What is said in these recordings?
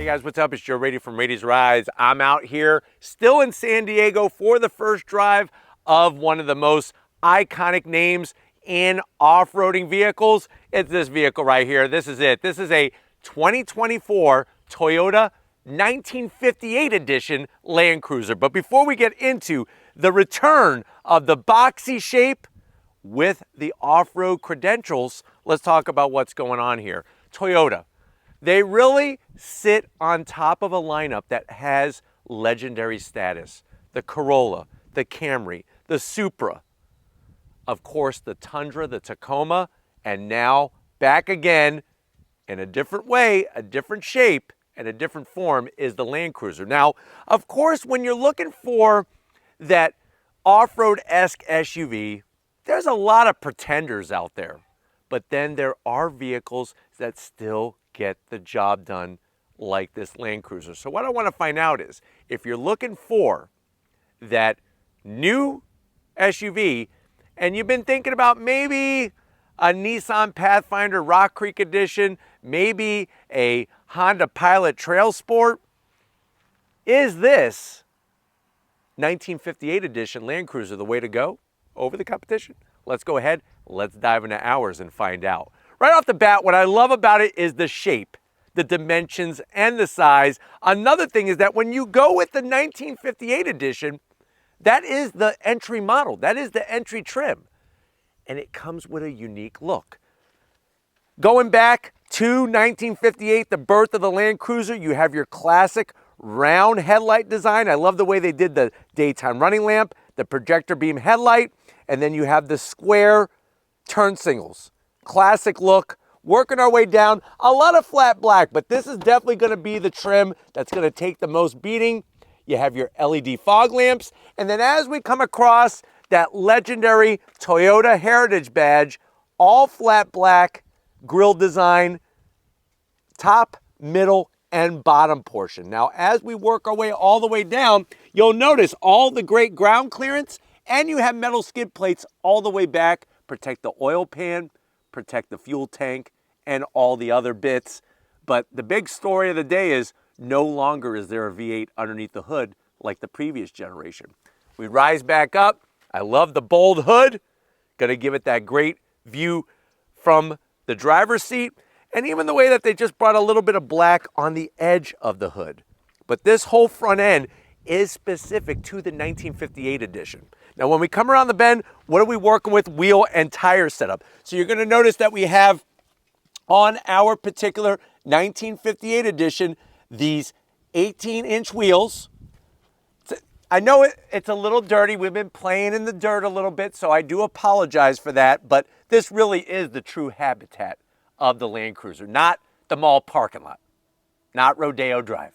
guys, what's up? It's Joe Rady from Rady's Rides. I'm out here still in San Diego for the first drive of one of the most iconic names in off-roading vehicles. It's this vehicle right here. This is it. This is a 2024 Toyota 1958 edition Land Cruiser. But before we get into the return of the boxy shape with the off-road credentials, let's talk about what's going on here. Toyota, they really sit on top of a lineup that has legendary status. The Corolla, the Camry, the Supra, of course the Tundra, the Tacoma, and now back again in a different way, a different shape, and a different form is the Land Cruiser. Now, of course, when you're looking for that off-road-esque SUV, there's a lot of pretenders out there. But then there are vehicles that still get the job done like this Land Cruiser. So what I want to find out is, if you're looking for that new SUV and you've been thinking about maybe a Nissan Pathfinder Rock Creek Edition, maybe a Honda Pilot Trail Sport, is this 1958 edition Land Cruiser the way to go over the competition? Let's go ahead, let's dive into ours and find out. Right off the bat, what I love about it is the shape, the dimensions, and the size. Another thing is that when you go with the 1958 edition, that is the entry model, that is the entry trim, and it comes with a unique look. Going back to 1958, the birth of the Land Cruiser, you have your classic round headlight design. I love the way they did the daytime running lamp, the projector beam headlight, and then you have the square turn signals. Classic look. Working our way down, a lot of flat black, but this is definitely going to be the trim that's going to take the most beating. You have your LED fog lamps, and then as we come across that legendary Toyota Heritage badge, all flat black grille design, top, middle, and bottom portion. Now, as we work our way all the way down, you'll notice all the great ground clearance, and you have metal skid plates all the way back, protect the oil pan, protect the fuel tank, and all the other bits. But the big story of the day is no longer is there a V8 underneath the hood like the previous generation. We rise back up. I love the bold hood. Gonna give it that great view from the driver's seat, and even the way that they just brought a little bit of black on the edge of the hood. But this whole front end is specific to the 1958 edition. Now, when we come around the bend, what are we working with? Wheel and tire setup. So you're gonna notice that we have on our particular 1958 edition, these 18-inch wheels. I know it's a little dirty. We've been playing in the dirt a little bit, so I do apologize for that, but this really is the true habitat of the Land Cruiser, not the mall parking lot, not Rodeo Drive.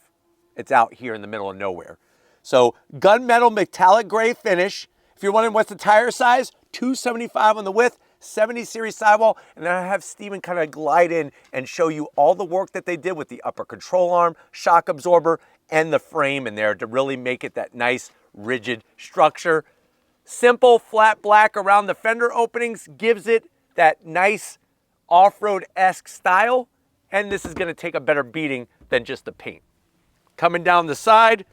It's out here in the middle of nowhere. So gunmetal metallic gray finish. If you're wondering what's the tire size, 275 on the width, 70 series sidewall, and then I have Steven kind of glide in and show you all the work that they did with the upper control arm, shock absorber, and the frame in there to really make it that nice rigid structure. Simple flat black around the fender openings gives it that nice off-road-esque style, and this is going to take a better beating than just the paint. Coming down the side,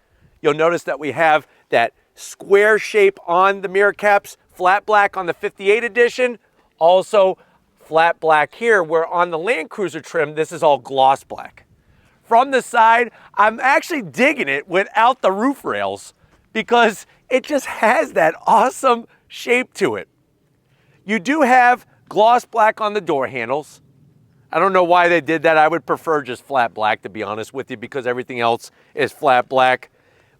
you'll notice that we have that square shape on the mirror caps, flat black on the 58 edition, also flat black here, where on the Land Cruiser trim, this is all gloss black. From the side, I'm actually digging it without the roof rails because it just has that awesome shape to it. You do have gloss black on the door handles. I don't know why they did that. I would prefer just flat black, to be honest with you, because everything else is flat black.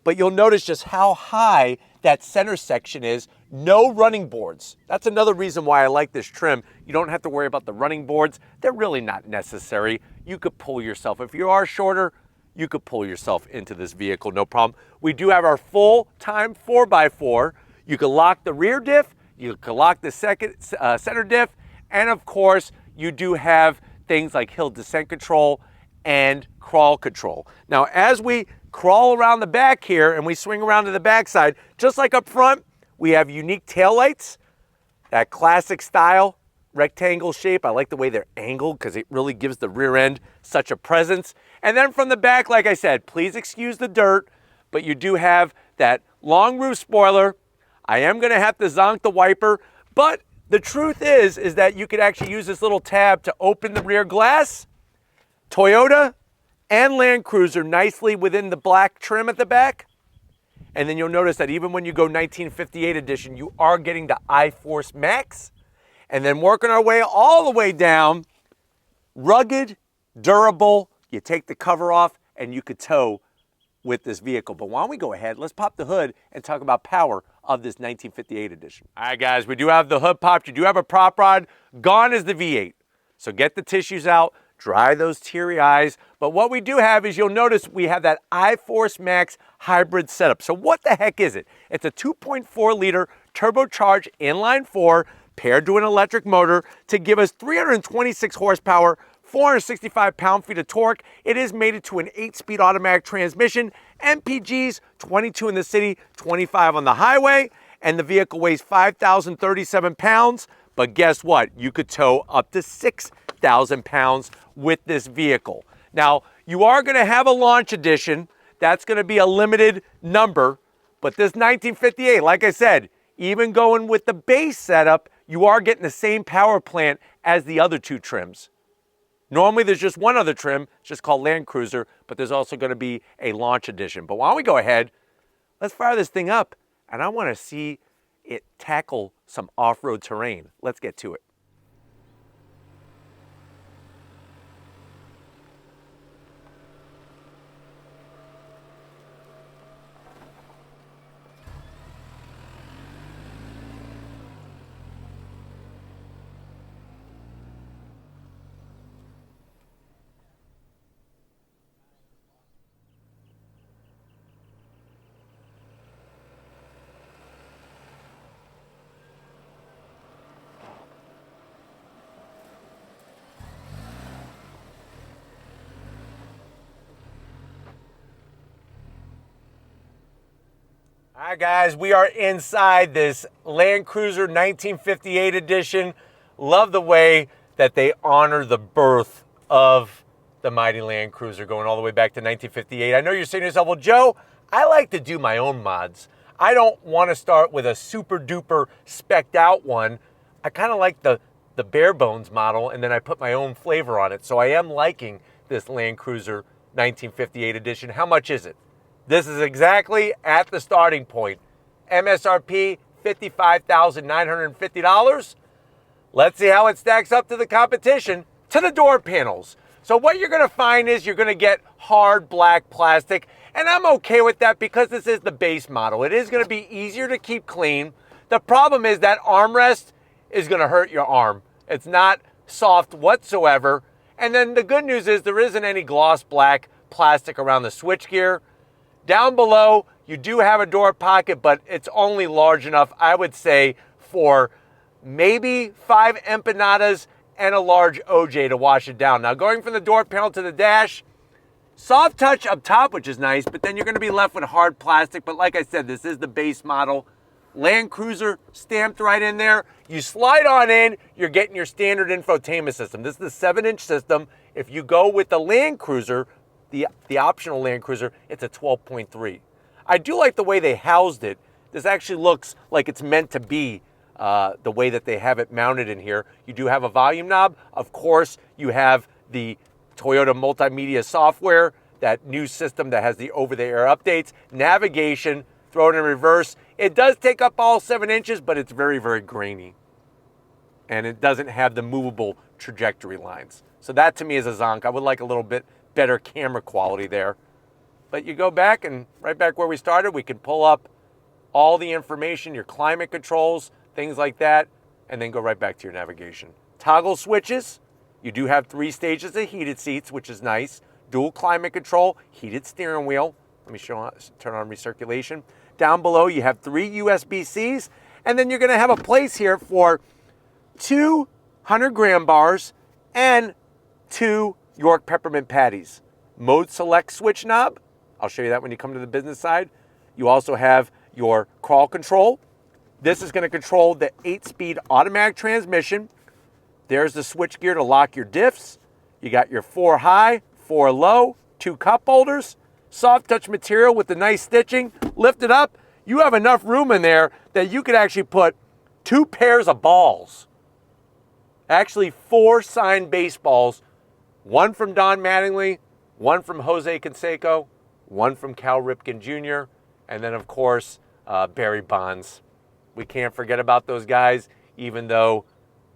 But you'll notice just how high that center section is. No running boards. That's another reason why I like this trim. You don't have to worry about the running boards. They're really not necessary. You could pull yourself. If you are shorter, you could pull yourself into this vehicle, no problem. We do have our full-time 4x4. You can lock the rear diff, you can lock the center diff, and of course, you do have things like hill descent control and crawl control. Now, as we crawl around the back here and we swing around to the backside, just like up front, we have unique taillights, that classic style rectangle shape. I like the way they're angled because it really gives the rear end such a presence. And then from the back, like I said, please excuse the dirt, but you do have that long roof spoiler. I am going to have to zonk the wiper, but the truth is that you could actually use this little tab to open the rear glass. Toyota and Land Cruiser nicely within the black trim at the back. And then you'll notice that even when you go 1958 edition, you are getting the iForce Max. And then working our way all the way down, rugged, durable. You take the cover off and you could tow with this vehicle. But why don't we go ahead, let's pop the hood and talk about power of this 1958 edition. All right, guys, we do have the hood popped. You do have a prop rod. Gone is the V8. So get the tissues out, dry those teary eyes. But what we do have is, you'll notice we have that iForce Max hybrid setup. So what the heck is it? It's a 2.4 liter turbocharged inline four paired to an electric motor to give us 326 horsepower, 465 pound-feet of torque. It is mated to an 8-speed automatic transmission, MPGs, 22 in the city, 25 on the highway, and the vehicle weighs 5,037 pounds. But guess what? You could tow up to 6,000 pounds with this vehicle. Now, you are going to have a launch edition. That's going to be a limited number. But this 1958, like I said, even going with the base setup, you are getting the same power plant as the other two trims. Normally, there's just one other trim, it's just called Land Cruiser, but there's also going to be a launch edition. But why don't we go ahead, let's fire this thing up, and I want to see it tackle some off-road terrain. Let's get to it. All right, guys, we are inside this Land Cruiser 1958 edition. Love the way that they honor the birth of the mighty Land Cruiser, going all the way back to 1958. I know you're saying to yourself, well, Joe, I like to do my own mods. I don't want to start with a super duper specced out one. I kind of like the bare bones model, and then I put my own flavor on it. So I am liking this Land Cruiser 1958 edition. How much is it? This is exactly at the starting point. MSRP, $55,950. Let's see how it stacks up to the competition, to the door panels. So what you're going to find is you're going to get hard black plastic, and I'm okay with that because this is the base model. It is going to be easier to keep clean. The problem is that armrest is going to hurt your arm. It's not soft whatsoever. And then the good news is there isn't any gloss black plastic around the switchgear. Down below, you do have a door pocket, but it's only large enough, I would say, for maybe 5 empanadas and a large OJ to wash it down. Now, going from the door panel to the dash, soft touch up top, which is nice, but then you're going to be left with hard plastic. But like I said, this is the base model. Land Cruiser stamped right in there. You slide on in, you're getting your standard infotainment system. This is the 7-inch system. If you go with the Land Cruiser, the optional Land Cruiser, it's a 12.3. I do like the way they housed it. This actually looks like it's meant to be the way that they have it mounted in here. You do have a volume knob. Of course, you have the Toyota multimedia software, that new system that has the over-the-air updates, navigation, throw it in reverse. It does take up all 7 inches, but it's very, very grainy. And it doesn't have the movable trajectory lines. So that to me is a zonk. I would like a little bit better camera quality there. But you go back, and right back where we started, we can pull up all the information, your climate controls, things like that, and then go right back to your navigation. Toggle switches. You do have 3 stages of heated seats, which is nice. Dual climate control, heated steering wheel. Let me turn on recirculation. Down below, you have 3 USB-Cs, and then you're going to have a place here for 2 100-gram bars and 2 York peppermint patties. Mode select switch knob. I'll show you that when you come to the business side. You also have your crawl control. This is going to control the 8-speed automatic transmission. There's the switch gear to lock your diffs. You got your 4 high, 4 low, 2 cup holders, soft touch material with the nice stitching. Lift it up. You have enough room in there that you could actually put 2 pairs of balls. Actually 4 signed baseballs. One from Don Mattingly, one from Jose Canseco, one from Cal Ripken Jr., and then of course, Barry Bonds. We can't forget about those guys, even though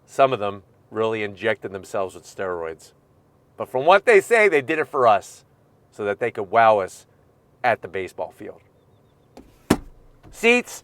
some of them really injected themselves with steroids. But from what they say, they did it for us so that they could wow us at the baseball field. Seats,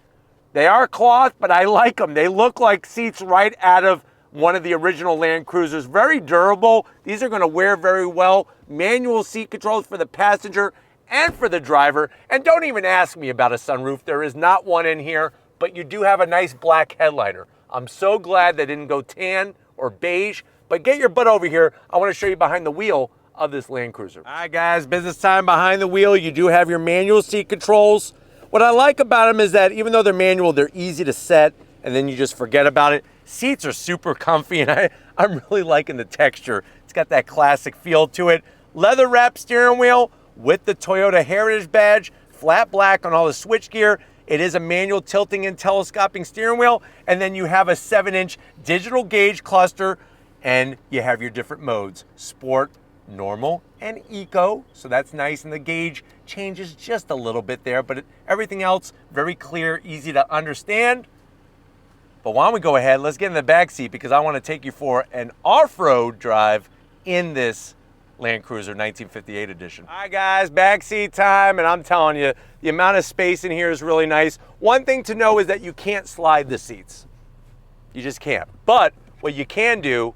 they are cloth, but I like them. They look like seats right out of one of the original Land Cruisers. Very durable. These are going to wear very well. Manual seat controls for the passenger and for the driver. And don't even ask me about a sunroof. There is not one in here, but you do have a nice black headliner. I'm so glad they didn't go tan or beige, but get your butt over here. I want to show you behind the wheel of this Land Cruiser. All right, guys, business time behind the wheel. You do have your manual seat controls. What I like about them is that even though they're manual, they're easy to set, and then you just forget about it. Seats are super comfy, and I'm really liking the texture. It's got that classic feel to it. Leather wrapped steering wheel with the Toyota Heritage badge, flat black on all the switchgear. It is a manual tilting and telescoping steering wheel, and then you have a 7-inch digital gauge cluster, and you have your different modes: sport, normal, and eco. So that's nice, and the gauge changes just a little bit there, but everything else very clear, easy to understand. But why don't we go ahead, let's get in the back seat, because I want to take you for an off-road drive in this Land Cruiser 1958 edition. All right, guys, back seat time, and I'm telling you, the amount of space in here is really nice. One thing to know is that you can't slide the seats. You just can't. But what you can do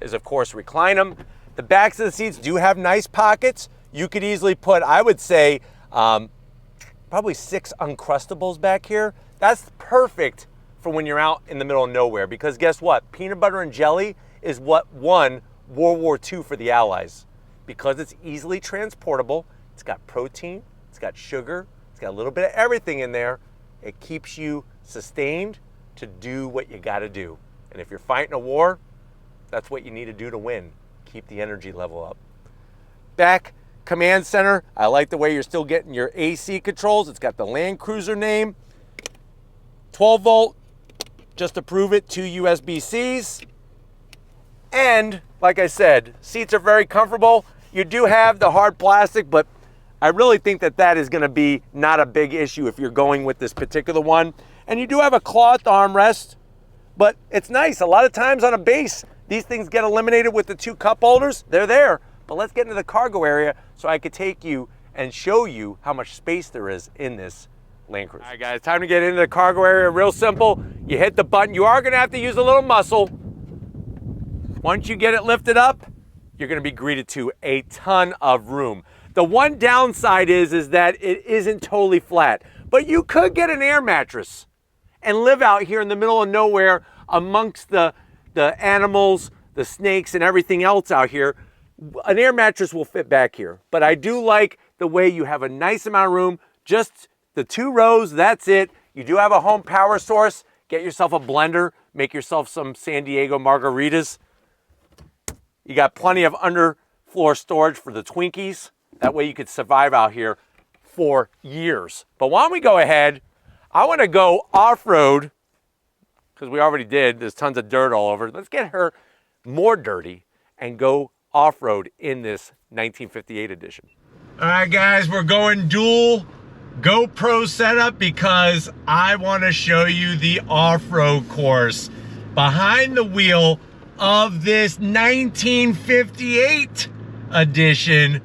is, of course, recline them. The backs of the seats do have nice pockets. You could easily put, I would say, probably 6 Uncrustables back here. That's perfect for when you're out in the middle of nowhere, because guess what? Peanut butter and jelly is what won World War II for the Allies. Because it's easily transportable, it's got protein, it's got sugar, it's got a little bit of everything in there. It keeps you sustained to do what you gotta do. And if you're fighting a war, that's what you need to do to win. Keep the energy level up. Back command center, I like the way you're still getting your AC controls. It's got the Land Cruiser name. 12 volt, just to prove it, 2 USB-Cs. And like I said, seats are very comfortable. You do have the hard plastic, but I really think that that is gonna be not a big issue if you're going with this particular one. And you do have a cloth armrest, but it's nice. A lot of times on a base, these things get eliminated with the 2 cup holders. They're there, but let's get into the cargo area so I could take you and show you how much space there is in this Land Cruiser. All right, guys, time to get into the cargo area. Real simple. You hit the button. You are gonna have to use a little muscle. Once you get it lifted up, you're gonna be greeted to a ton of room. The one downside is that it isn't totally flat, but you could get an air mattress and live out here in the middle of nowhere amongst the animals, the snakes, and everything else out here. An air mattress will fit back here, but I do like the way you have a nice amount of room, just the 2 rows, that's it. You do have a home power source. Get yourself a blender, make yourself some San Diego margaritas. You got plenty of underfloor storage for the Twinkies. That way you could survive out here for years. But why don't we go ahead? I want to go off-road, because we already did. There's tons of dirt all over. Let's get her more dirty and go off-road in this 1958 edition. All right, guys, we're going dual GoPro setup because I want to show you the off-road course behind the wheel of this 1958 edition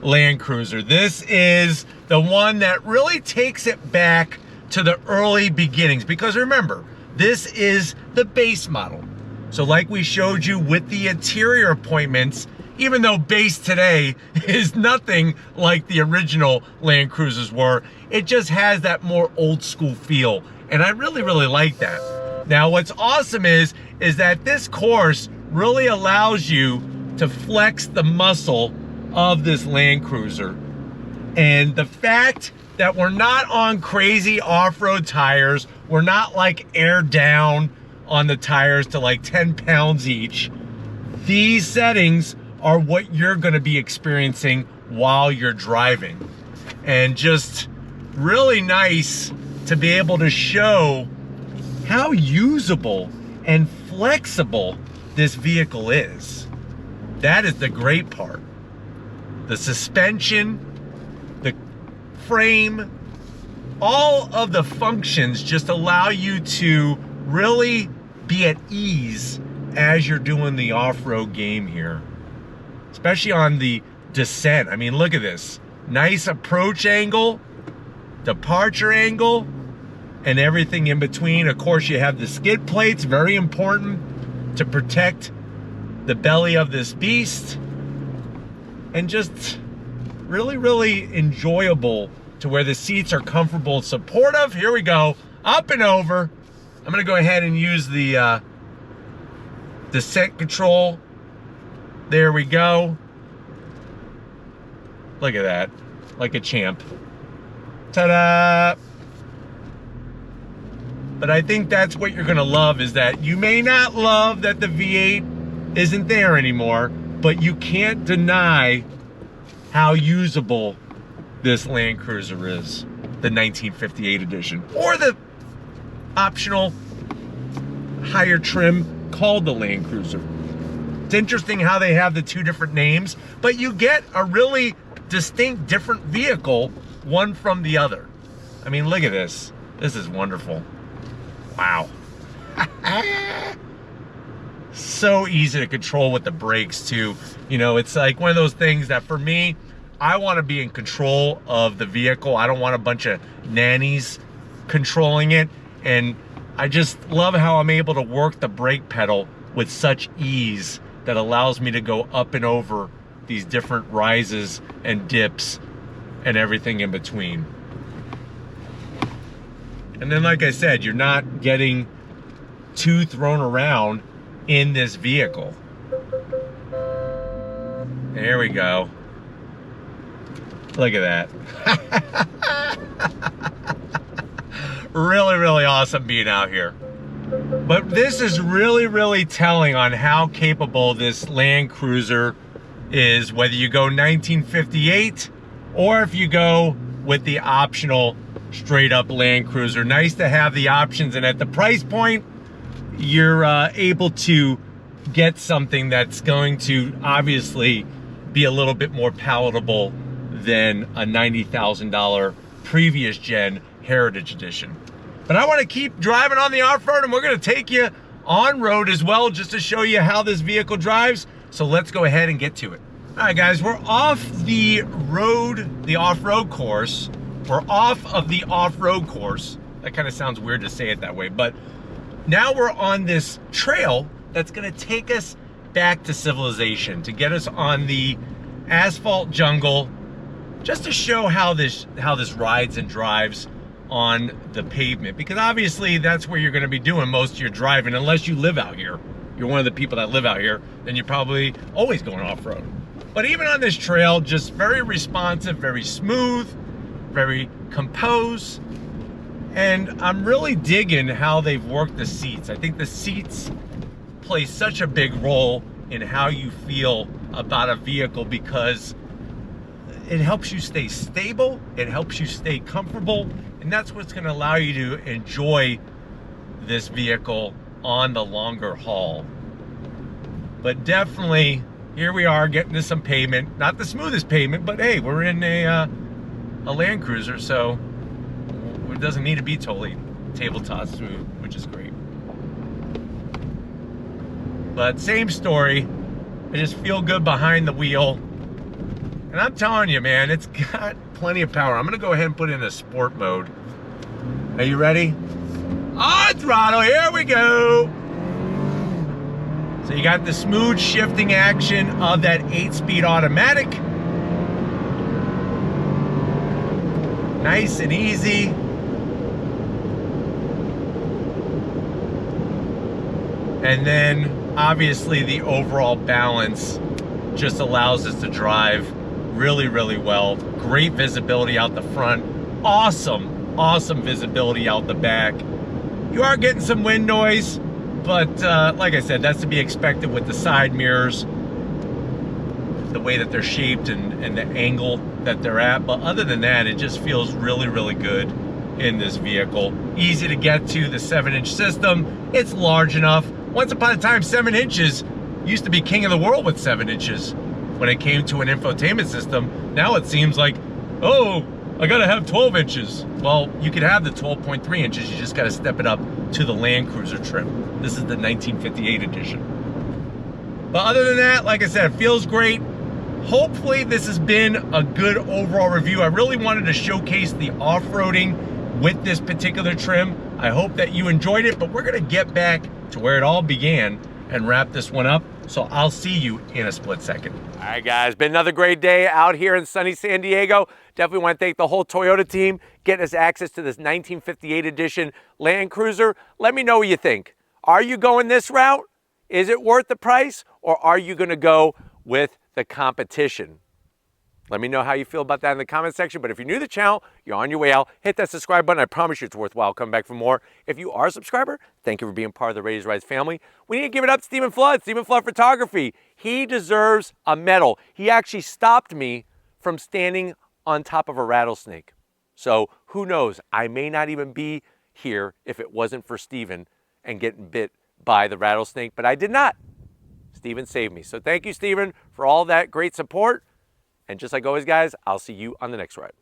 Land Cruiser. This is the one that really takes it back to the early beginnings, because remember, this is the base model. So like we showed you with the interior appointments, even though base today is nothing like the original Land Cruisers were, it just has that more old school feel. And I really, really like that. Now, what's awesome is that this course really allows you to flex the muscle of this Land Cruiser. And the fact that we're not on crazy off-road tires, we're not like air down, on the tires to like 10 pounds each. These settings are what you're gonna be experiencing while you're driving. And just really nice to be able to show how usable and flexible this vehicle is. That is the great part. The suspension, the frame, all of the functions just allow you to really be at ease as you're doing the off-road game here, especially on the descent. I mean, look at this. Nice approach angle, departure angle, and everything in between. Of course, you have the skid plates, very important to protect the belly of this beast. And just really, really enjoyable to where the seats are comfortable and supportive. Here we go, up and over. I'm gonna go ahead and use the descent control. There we go. Look at that, like a champ. Ta-da! But I think that's what you're gonna love, is that you may not love that the V8 isn't there anymore, but you can't deny how usable this Land Cruiser is, the 1958 edition, or the optional higher trim called the Land Cruiser. It's interesting how they have the two different names, but you get a really distinct different vehicle, one from the other. I mean, look at this. This is wonderful. Wow. So easy to control with the brakes too. You know, it's like one of those things that for me, I want to be in control of the vehicle. I don't want a bunch of nannies controlling it. And I just love how I'm able to work the brake pedal with such ease that allows me to go up and over these different rises and dips and everything in between. And then, like I said, you're not getting too thrown around in this vehicle. There we go. Look at that. Really, really awesome being out here. But this is really, really telling on how capable this Land Cruiser is, whether you go 1958 or if you go with the optional straight up Land Cruiser. Nice to have the options, and at the price point, you're able to get something that's going to obviously be a little bit more palatable than a $90,000 previous gen Heritage Edition. But I want to keep driving on the off-road, and we're going to take you on-road as well, just to show you how this vehicle drives. So let's go ahead and get to it. All right, guys, we're off the road, the off-road course. We're off of the off-road course. That kind of sounds weird to say it that way, but now we're on this trail that's going to take us back to civilization, to get us on the asphalt jungle, just to show how this rides and drives on the pavement, because obviously that's where you're going to be doing most of your driving, unless you live out here. You're one of the people that live out here, then you're probably always going off-road. But even on this trail, just very responsive, very smooth, very composed, and I'm really digging how they've worked the seats. I think the seats play such a big role in how you feel about a vehicle, because it helps you stay stable, it helps you stay comfortable, and that's what's going to allow you to enjoy this vehicle on the longer haul. But definitely, here we are getting to some pavement. Not the smoothest pavement, but hey, we're in a Land Cruiser, so it doesn't need to be totally tabletop smooth, which is great. But same story. I just feel good behind the wheel. And I'm telling you, man, it's got plenty of power. I'm gonna go ahead and put it in a sport mode. Are you ready? On throttle, here we go. So you got the smooth shifting action of that 8-speed automatic. Nice and easy. And then obviously the overall balance just allows us to drive really, really well. Great visibility out the front. Awesome, awesome visibility out the back. You are getting some wind noise, but like I said, that's to be expected with the side mirrors, the way that they're shaped and the angle that they're at. But other than that, it just feels really, really good in this vehicle. Easy to get to, the 7-inch system. It's large enough. Once upon a time, 7 inches used to be king of the world with 7 inches when it came to an infotainment system. Now it seems like, oh, I gotta have 12 inches. Well, you could have the 12.3 inches, you just gotta step it up to the Land Cruiser trim. This is the 1958 edition. But other than that, like I said, it feels great. Hopefully this has been a good overall review. I really wanted to showcase the off-roading with this particular trim. I hope that you enjoyed it, but we're gonna get back to where it all began and wrap this one up. So I'll see you in a split second. All right, guys, been another great day out here in sunny San Diego. Definitely want to thank the whole Toyota team getting us access to this 1958 edition Land Cruiser. Let me know what you think. Are you going this route? Is it worth the price? Or are you going to go with the competition? Let me know how you feel about that in the comment section. But if you're new to the channel, you're on your way out, hit that subscribe button. I promise you it's worthwhile. Come back for more. If you are a subscriber, thank you for being part of the Raised Rides family. We need to give it up to Stephen Flood Photography. He deserves a medal. He actually stopped me from standing on top of a rattlesnake. So who knows? I may not even be here if it wasn't for Stephen and getting bit by the rattlesnake, but I did not. Stephen saved me. So thank you, Stephen, for all that great support. And just like always, guys, I'll see you on the next ride.